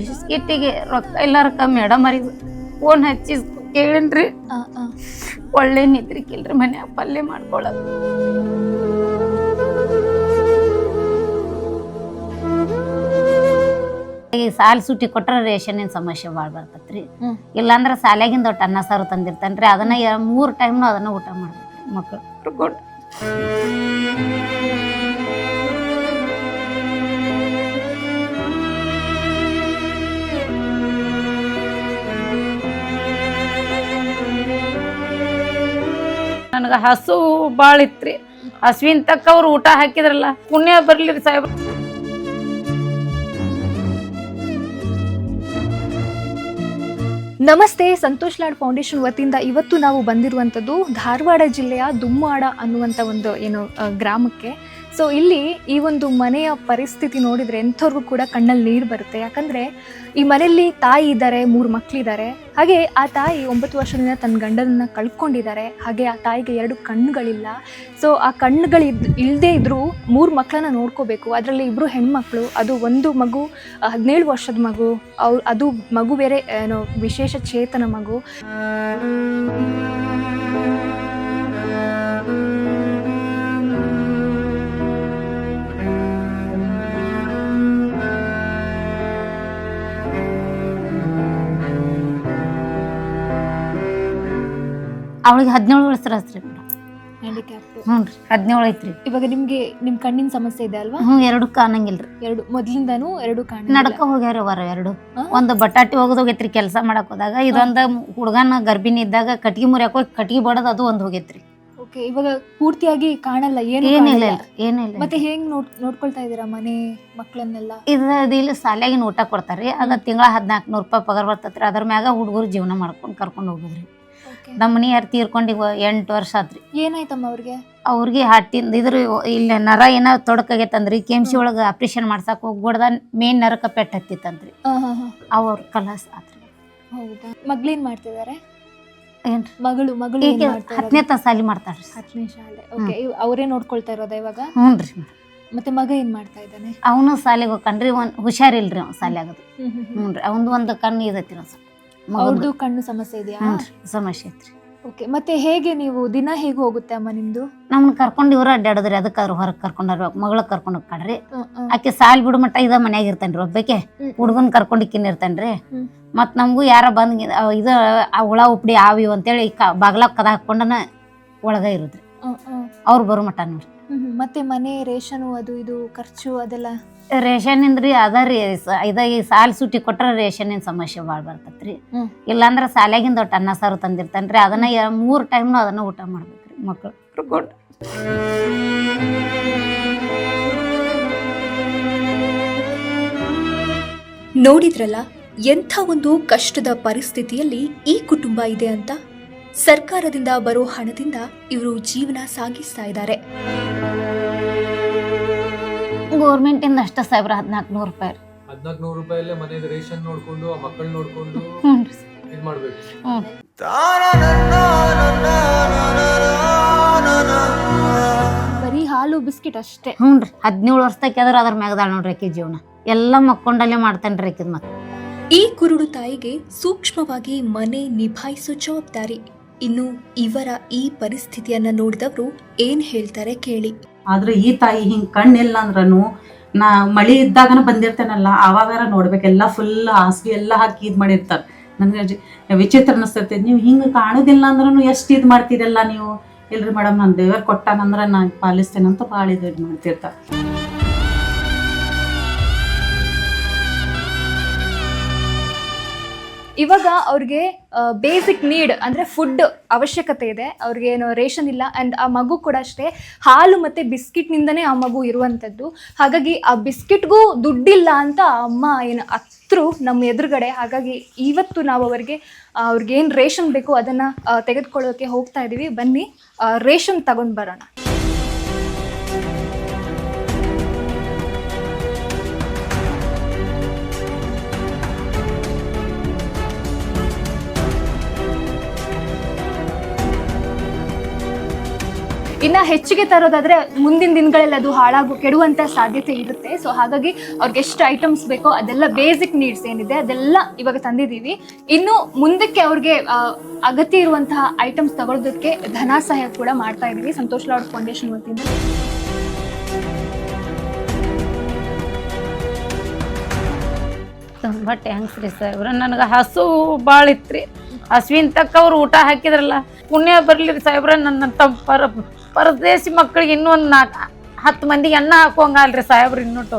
ಬಿಸ್ಕಿಟ್ಟಿಗೆ ರೊಕ್ಕ ಇಲ್ಲಾರಕ್ಕ ಮೇಡಮ್ ಅವ್ರಿಗೆ ಫೋನ್ ಹಚ್ಚಿ ಕೇಳಿನ್ರಿ. ಒಳ್ಳೆ ನಿದ್ರಿಕಿಲ್ರಿ, ಮನ್ಯಾಗ ಪಲ್ಯ ಮಾಡ್ಕೊಳ್ಳೋದು. ಈ ಸಾಲ್ ಸುಟ್ಟಿ ಕೊಟ್ರ ರೇಷನ್ ಸಮಸ್ಯೆ ಭಾಳ ಬರ್ತೈತ್ರಿ. ಇಲ್ಲಾಂದ್ರ ಸಾಲ್ಯಾಗಿಂದ ಒಟ್ಟು ಅನ್ನ ಸಾರು ತಂದಿರ್ತಾನ್ರಿ, ಅದನ್ನ 3 ಟೈಮ್ನು ಅದನ್ನ ಊಟ ಮಾಡ್ಬೇಕ್ರಿ ಮಕ್ಕಳು. ನನಗ ಹಸು ಭಾಳ ಇತ್ರಿ. ಹಸುವಿನ ತಕ್ಕ ಅವ್ರು ಊಟ ಹಾಕಿದ್ರಲ್ಲ, ಪುಣ್ಯ ಬರ್ಲಿರಿ ಸಾಹೇಬ್. ನಮಸ್ತೆ, ಸಂತೋಷ್ ಲಾಡ್ ಫೌಂಡೇಶನ್ ವತಿಯಿಂದ ಇವತ್ತು ನಾವು ಬಂದಿರುವಂಥದ್ದು ಧಾರವಾಡ ಜಿಲ್ಲೆಯ ದುಮ್ಮಾಡ ಅನ್ನುವಂಥ ಒಂದು ಗ್ರಾಮಕ್ಕೆ. ಸೊ ಇಲ್ಲಿ ಈ ಒಂದು ಮನೆಯ ಪರಿಸ್ಥಿತಿ ನೋಡಿದರೆ ಎಂಥವ್ರಿಗೂ ಕೂಡ ಕಣ್ಣಲ್ಲಿ ನೀರು ಬರುತ್ತೆ. ಯಾಕಂದರೆ ಈ ಮನೆಯಲ್ಲಿ ತಾಯಿ ಇದ್ದಾರೆ, 3 ಮಕ್ಕಳಿದ್ದಾರೆ. ಹಾಗೆ ಆ ತಾಯಿ 9 ವರ್ಷದಿಂದ ತನ್ನ ಗಂಡನನ್ನು ಕಳ್ಕೊಂಡಿದ್ದಾರೆ. ಹಾಗೆ ಆ ತಾಯಿಗೆ 2 ಕಣ್ಣುಗಳಿಲ್ಲ. ಸೊ ಆ ಕಣ್ಣುಗಳು ಇಲ್ಲದೇ ಇದ್ದರೂ 3 ಮಕ್ಕಳನ್ನ ನೋಡ್ಕೋಬೇಕು. ಅದರಲ್ಲಿ 2 ಹೆಣ್ಮಕ್ಳು, ಅದು ಒಂದು ಮಗು 17 ವರ್ಷದ ಮಗು, ಅದು ಮಗು ಬೇರೆ ವಿಶೇಷ ಚೇತನ ಮಗು. ಅವಳಿಗೆ 17 ವರ್ಷ ರೀ ಮೇಡಮ್. ಹ್ಞೂ ರೀ, 17 ಐತ್ರಿ. ಇವಾಗ ನಿಮ್ಮ ಕಣ್ಣಿನ ಸಮಸ್ಯೆ ಇದೆ ಅಲ್ವಾ? 2 ಕಾಣಂಗಿಲ್ರಿ. 2 ಮೊದ್ಲಿಂದಾನು 2 ಕಾಣ ನಡ್ಕ ಹೋಗ್ಯಾರ ಅವರ 2. ಒಂದು ಬಟಾಟಿ ಹೋಗೋದೋಗೈತ್ರಿ ಕೆಲಸ ಮಾಡಕ್ ಹೋದಾಗ. ಇದೊಂದು ಹುಡುಗನ ಗರ್ಭಿಣಿ ಇದ್ದಾಗ ಕಟ್ಗಿ ಮುರಿಯಾಕ ಹೋಗಿ ಕಟ್ಗಿ ಬಡದ್ ಅದು ಒಂದು ಹೋಗೈತ್ರಿ. ಓಕೆ, ಇವಾಗ ಪೂರ್ತಿಯಾಗಿ ಕಾಣಲ್ಲ, ಏನಿಲ್ಲ. ಮತ್ತೆ ಹೆಂಗ್ ನೋಡ್ಕೊಳ್ತಾ ಇದೀರಾ ಮನೆ ಮಕ್ಕಳನ್ನೆಲ್ಲ? ಇಲ್ಲಿ ಸಾಲ್ಯಾಗಿನ ಊಟ ಕೊಡ್ತಾರ್ರಿ. ಅದ ತಿಂಗಳ 1400 ರೂಪಾಯಿ ಪಗಾರ ಬರ್ತೈತ್ರಿ. ಅದ್ರ ಮ್ಯಾಗ ಹುಡುಗರು ಜೀವನ ಮಾಡ್ಕೊಂಡು ಕರ್ಕೊಂಡು ಹೋಗುದ್ರಿ. ನಮ್ಮ ಮನಿ ಯಾರು ತೀರ್ಕೊಂಡು 8 ವರ್ಷ ಆತ್ರಿ. ಏನಾಯ್ತಮ್ಮ ಅವ್ರಿಗೆ ಹಾರ್ಟಿಂದ ಇಲ್ಲಿ ನರ ಏನೋ ತೊಡಕಾಗೈತಂದ್ರಿ. KMC ಒಳಗೆ ಆಪರೇಷನ್ ಮಾಡ್ಸಕ್ ಹೋಗ್ಬಿಡ್ದ ಮೇನ್ ನರಕ ಪೆಟ್ಟು ಹತ್ತಿತ್ತಂದ್ರಿ. ಅವ್ರ ಕಲಾಸ್ ಆತ್ರಿ. ಹೌದಾ? ಮಗ್ಳೇನ್ ಮಾಡ್ತಿದಾರೆ? ಏನ್ರಿ ಮಗಳು 10ನೇ ಸಾಲಿ ಮಾಡ್ತಾಳ್ರಿ. 10ನೇ ಶಾಲೆ. ಓಕೆ, ಅವರೇ ನೋಡ್ಕೊಳ್ತಾ ಇರೋದ ಇವಾಗ? ಹ್ಞೂನ್ರಿ. ಮತ್ತೆ ಮಗ ಏನ್ ಮಾಡ್ತಾ ಇದ್ದಾನೆ? ಅವನು ಸಾಲಿಗೆ ಹೋಗ್ಕಂಡ್ರಿ. ಹುಷಾರಿಲ್ರಿ ಅವ್ನು ಸಾಲಿಯಾಗದು. ಹ್ಞೂನ್ರಿ, ಒಂದು ಕಣ್ಣು ಇದೈತಿ. ಅವ್ರದ್ದು ಕಣ್ಣು ಸಮಸ್ಯೆ ಇದೆಯಾ? ಸಮಸ್ಯೆ ಐತ್ರಿ. ಓಕೆ, ಮತ್ತೆ ಹೇಗೆ ನೀವು ದಿನ ಹೇಗೆ ಹೋಗುತ್ತೆ ಅಮ್ಮ ನಿಮ್ದು? ನಮ್ಮನ್ನ ಕರ್ಕೊಂಡು ಇವ್ರ ಅಡ್ಡಾಡದ್ರಿ. ಅದಕ್ಕಾದ್ರು ಹೊರಗೆ ಕರ್ಕೊಂಡ್ರಿ, ಮಗಳ ಕರ್ಕೊಂಡು ಹೋಗ್ಕಡ್ರಿ. ಆಕೆ ಸಾಲ್ ಬಿಡು ಮಟ್ಟ ಮನ್ಯಾಗ ಇರ್ತಾನ್ರಿ. ಒಬ್ಬಕ್ಕೆ ಹುಡುಗನ್ ಕರ್ಕೊಂಡು ಇರ್ತಾನ್ರಿ. ಮತ್ ನಮಗೂ ಯಾರ ಬಂದ್ ಆ ಹುಳ ಉಪ್ಡಿ ಆವಿ ಅಂತೇಳಿ ಬಾಗ್ಲ ಕದ ಹಾಕೊಂಡನ ಒಳಗ ಇರುದ್ರಿ. ಅವ್ರು ಬರೋ ಮಟ್ಟ ನೋಡ್ರಿ. ಮತ್ತೆ ಮನೆ ರೇಷನ್ ಅದು ಇದು ಖರ್ಚು ಅದೆಲ್ಲ? ರೇಷನ್ ಇಂದ್ರಿ ಅದರಿ ಈ ಸಾಲ್ ಸುಟ್ಟಿ ಕೊಟ್ರ ರೇಷನ್ ಸಮಸ್ಯೆ ಭಾಳ ಬರ್ತೈತ್ರಿ. ಇಲ್ಲಾಂದ್ರ ಸಾಲ್ಯಾಗಿಂದ ಒಟ್ಟು ಅನ್ನ ಸಾರು ತಂದಿರ್ತಾನ್ರಿ, ಅದನ್ನ 3 ಟೈಮ್ನು ಅದನ್ನ ಊಟ ಮಾಡ್ಬೇಕ್ರಿ ಮಕ್ಕಳು. ನೋಡಿದ್ರಲ್ಲ ಎಂಥ ಒಂದು ಕಷ್ಟದ ಪರಿಸ್ಥಿತಿಯಲ್ಲಿ ಈ ಕುಟುಂಬ ಇದೆ ಅಂತ. ಸರ್ಕಾರದಿಂದ ಬರೋ ಹಣದಿಂದ ಇವರು ಜೀವನ ಸಾಗಿಸ್ತಾ ಇದ್ದಾರೆ. ಗೌರ್ಮೆಂಟ್ ಇಂದ ಅಷ್ಟ ಸಾಹೇಬ್ರ 1400 ರೂಪಾಯಿ. 1400 ರೂಪಾಯಲ್ಲೇ ಮನೆಯ ರೇಷನ್ ನೋಡ್ಕೊಂಡು ಆ ಮಕ್ಕಳು ನೋಡ್ಕೊಂಡು ಇದು ಮಾಡ್ಬೇಕು. ಬರೀ ಹಾಲು ಬಿಸ್ಕಿಟ್ ಅಷ್ಟೇ. ಹ್ಞೂನ್ರಿ, 17 ವರ್ಷಕ್ಕೆ ಅದ್ರ ಮ್ಯಾಗದಾಳ ನೋಡ್ರಿ ಆಕಿ ಜೀವನ. ಎಲ್ಲ ಮಕ್ಕೊಂಡಲ್ಲೇ ಮಾಡ್ತಾನ್ರಿ ಆಕಿದ್ ಮತ್ತೆ. ಈ ಕುರುಡು ತಾಯಿಗೆ ಸೂಕ್ಷ್ಮವಾಗಿ ಮನೆ ನಿಭಾಯಿಸೋ ಜವಾಬ್ದಾರಿ. ಇನ್ನು ಇವರ ಈ ಪರಿಸ್ಥಿತಿಯನ್ನ ನೋಡಿದವರು ಏನ್ ಹೇಳ್ತಾರೆ ಕೇಳಿ. ಆದ್ರೆ ಈ ತಾಯಿ ಹಿಂಗ್ ಕಣ್ಣಿಲ್ಲ ಅಂದ್ರನು ನಾ ಮಳಿ ಇದ್ದಾಗನ ಬಂದಿರ್ತೇನಲ್ಲ, ಆವಾಗಾರ ನೋಡ್ಬೇಕೆಲ್ಲ ಫುಲ್ ಹಾಸಿಗೆ ಎಲ್ಲ ಹಾಕಿ ಇದ್ ಮಾಡಿರ್ತಾರ. ನನ್ಗೆ ವಿಚಿತ್ರ ಅನಿಸ್ತೈತಿ. ನೀವು ಹಿಂಗ ಕಾಣೋದಿಲ್ಲ ಅಂದ್ರೂ ಎಷ್ಟು ಇದ್ ಮಾಡ್ತೀರಲ್ಲ ನೀವು. ಇಲ್ರಿ ಮೇಡಮ್, ನಾನು ದೇವ್ರ ಕೊಟ್ಟಾನಂದ್ರ ನಾನು ಪಾಲಿಸ್ತೇನಂತ ಭಾಳ ಇದು ಮಾಡ್ತಿರ್ತಾರ. ಇವಾಗ ಅವ್ರಿಗೆ ಬೇಸಿಕ್ ನೀಡ್ ಅಂದರೆ ಫುಡ್ ಅವಶ್ಯಕತೆ ಇದೆ. ಅವ್ರಿಗೆ ಏನು ರೇಷನ್ ಇಲ್ಲ. ಆ್ಯಂಡ್ ಆ ಮಗು ಕೂಡ ಅಷ್ಟೇ ಹಾಲು ಮತ್ತು ಬಿಸ್ಕಿಟ್ನಿಂದನೇ ಆ ಮಗು ಇರುವಂಥದ್ದು. ಹಾಗಾಗಿ ಆ ಬಿಸ್ಕಿಟ್ಗೂ ದುಡ್ಡಿಲ್ಲ ಅಂತ ಅಮ್ಮ ಏನು ಹತ್ರು ನಮ್ಮ ಎದುರುಗಡೆ. ಹಾಗಾಗಿ ಇವತ್ತು ನಾವು ಅವ್ರಿಗೇನು ರೇಷನ್ ಬೇಕು ಅದನ್ನು ತೆಗೆದುಕೊಳ್ಳೋಕ್ಕೆ ಹೋಗ್ತಾ ಇದ್ದೀವಿ. ಬನ್ನಿ ರೇಷನ್ ತಗೊಂಡು ಬರೋಣ. ಇನ್ನ ಹೆಚ್ಚಿಗೆ ತರೋದಾದ್ರೆ ಮುಂದಿನ ದಿನಗಳಲ್ಲಿ ಅದು ಕೆಡುವಂತ ಸಾಧ್ಯತೆ ಇರುತ್ತೆ. ಸೊ ಹಾಗಾಗಿ ಅವ್ರಿಗೆ ಎಷ್ಟು ಐಟಮ್ಸ್ ಬೇಕೋ ಅದೆಲ್ಲ ಬೇಸಿಕ್ ನೀಡ್ಸ್ ಏನಿದೆ ಅದೆಲ್ಲ ಇವಾಗ ತಂದಿದ್ದೀವಿ. ಇನ್ನು ಮುಂದಕ್ಕೆ ಅವ್ರಿಗೆ ಅಗತ್ಯ ಇರುವಂತಹ ಐಟಮ್ಸ್ ತಗೊಳ್ಳೋದಕ್ಕೆ ಧನ ಸಹಾಯ ಕೂಡ ಮಾಡ್ತಾ ಇದ್ದೀವಿ ಸಂತೋಷ್ ಲಾಡ್ ಫೌಂಡೇಶನ್ ವತಿಯಿಂದ. ತುಂಬ ಟ್ಯಾಂಕ್ಸ್ ರೀ ಸಾಹೇಬ್ರ. ನನಗೆ ಹಸು ಭಾಳ ಇತ್ರಿ. ಹಸುವಿನ ತಕ್ಕ ಅವ್ರು ಊಟ ಹಾಕಿದ್ರಲ್ಲ, ಪುಣ್ಯ ಬರಲಿ ರೀ ಸಾಹೇಬ್ರ. ನನ್ನ ಪರದೇಶಿ ಮಕ್ಕಳಿಗೆ ಇನ್ನೂ ಒಂದು 10 ಮಂದಿಗೆ ಅನ್ನ ಹಾಕೋಂಗಲ್ರಿ ಸಾಹೇಬ್ರ. ಇನ್ನೊಟ್ಟು